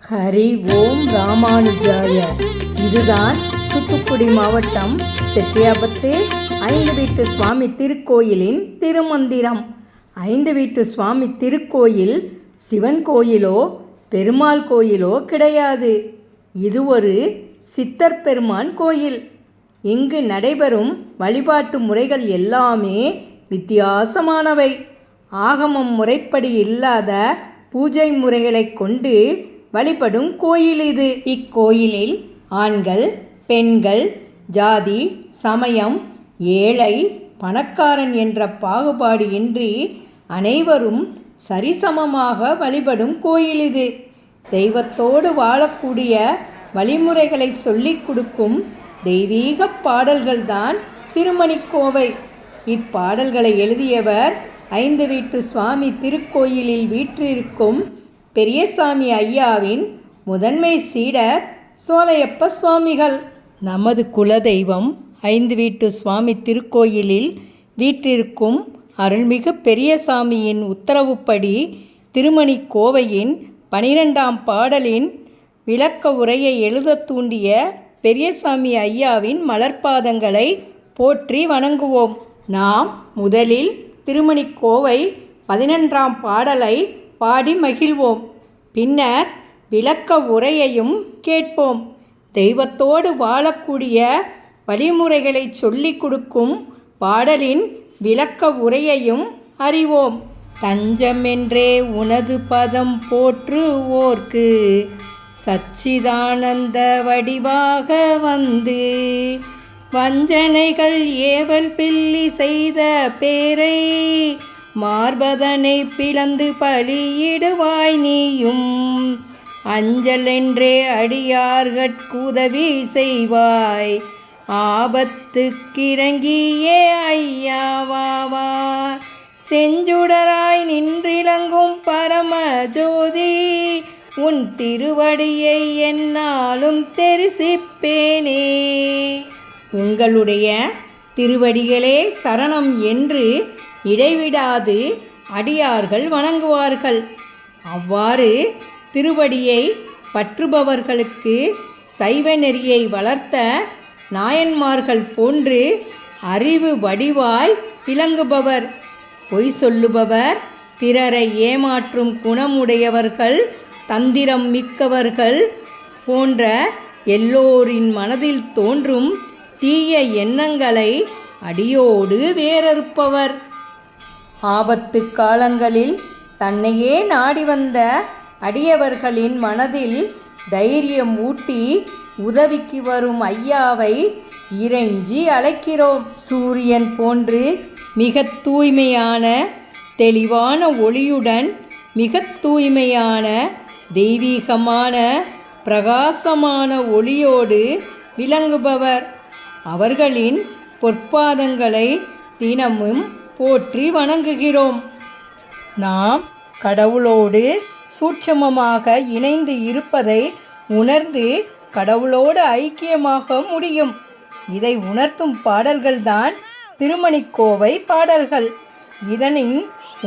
ஹரி ஓம் ராமானுஜாய. இதுதான் தூத்துக்குடி மாவட்டம் செட்டியாபத்து ஐந்து வீட்டு சுவாமி திருக்கோயிலின் திருமந்திரம். ஐந்து வீட்டு சுவாமி திருக்கோயில் சிவன் கோயிலோ பெருமாள் கோயிலோ கிடையாது. இது ஒரு சித்தர் பெருமான் கோயில். இங்கு நடைபெறும் வழிபாட்டு முறைகள் எல்லாமே வித்தியாசமானவை. ஆகமம் முறைப்படி இல்லாத பூஜை முறைகளை கொண்டு வழிபடும் கோயில் இது. இக்கோயிலில் ஆண்கள் பெண்கள் ஜாதி சமயம் ஏழை பணக்காரன் என்ற பாகுபாடு இன்றி அனைவரும் சரிசமமாக வழிபடும் கோயில் இது. தெய்வத்தோடு வாழக்கூடிய வழிமுறைகளை சொல்லிக் கொடுக்கும் தெய்வீக பாடல்கள்தான் திருமணிக்கோவை. இப்பாடல்களை எழுதியவர் ஐந்து வீட்டு சுவாமி திருக்கோயிலில் வீற்றிருக்கும் பெரியசாமி ஐயாவின் முதன்மை சீடர் சோலையப்ப சுவாமிகள். நமது குலதெய்வம் ஐந்து வீட்டு சுவாமி திருக்கோயிலில் வீற்றிருக்கும் அருள்மிகு பெரியசாமியின் உத்தரவுப்படி திருமணிக்கோவையின் 12ஆம் பாடலின் விளக்க உரையை எழுத தூண்டிய பெரியசாமி ஐயாவின் மலர்பாதங்களை போற்றி வணங்குவோம். நாம் முதலில் திருமணிக்கோவை 11ஆம் பாடலை பாடி மகிழ்வோம். பின்னர் விளக்க உரையையும் கேட்போம். தெய்வத்தோடு வாழக்கூடிய வழிமுறைகளை சொல்லிக் கொடுக்கும் பாடலின் விளக்க உரையையும் அறிவோம். தஞ்சமென்றே உனது பதம் போற்றுவோர்க்கு சச்சிதானந்த வடிவாக வந்து வஞ்சனைகள் ஏவல் பில்லி செய்த பேரை மார்பதனை பிளந்து பலியிடுவாய் நீயும் அஞ்சலென்றே அடியார்கட்குதவி செய்வாய் ஆபத்துக்கிறங்கியே ஐயாவாவா செஞ்சுடராய் நின்றிலங்கும் பரம ஜோதி உன் திருவடியை என்னாலும் தரிசிப்பேனே. உங்களுடைய திருவடிகளே சரணம் என்று இடைவிடாது அடியார்கள் வணங்குவார்கள். அவ்வாறு திருவடியை பற்றுபவர்களுக்கு சைவ நெறியை வளர்த்த நாயன்மார்கள் போன்று அறிவு வடிவாய் விளங்குபவர், பொய் சொல்லுபவர், பிறரை ஏமாற்றும் குணமுடையவர்கள், தந்திரம் மிக்கவர்கள் போன்ற எல்லோரின் மனதில் தோன்றும் தீய எண்ணங்களை அடியோடு வேறறுப்பவர். ஆபத்து காலங்களில் தன்னையே நாடி வந்த அடியவர்களின் மனதில் தைரியம் ஊட்டி உதவிக்கு வரும் ஐயாவை இறைஞ்சி அழைக்கிறோம். சூரியன் போன்று மிக தூய்மையான தெளிவான ஒளியுடன் மிக தூய்மையான தெய்வீகமான பிரகாசமான ஒளியோடு விளங்குபவர். அவர்களின் பொற்பாதங்களை தினமும் போற்றி வணங்குகிறோம். நாம் கடவுளோடு சூட்சமமாக இணைந்து இருப்பதை உணர்ந்து கடவுளோடு ஐக்கியமாக முடியும். இதை உணர்த்தும் பாடல்கள்தான் திருமணிக்கோவை பாடல்கள். இதனின்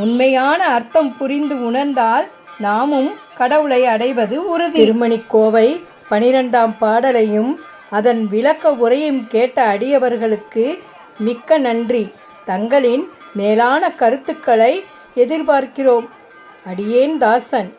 உண்மையான அர்த்தம் புரிந்து உணர்ந்தால் நாமும் கடவுளை அடைவது உறுதி. திருமணிக்கோவை 12ஆம் பாடலையும் அதன் விளக்க உரையும் கேட்ட அடியவர்களுக்கு மிக்க நன்றி. தங்களின் மேலான கருத்துக்களை எதிர்பார்க்கிறோம். அடியேன் தாசன்.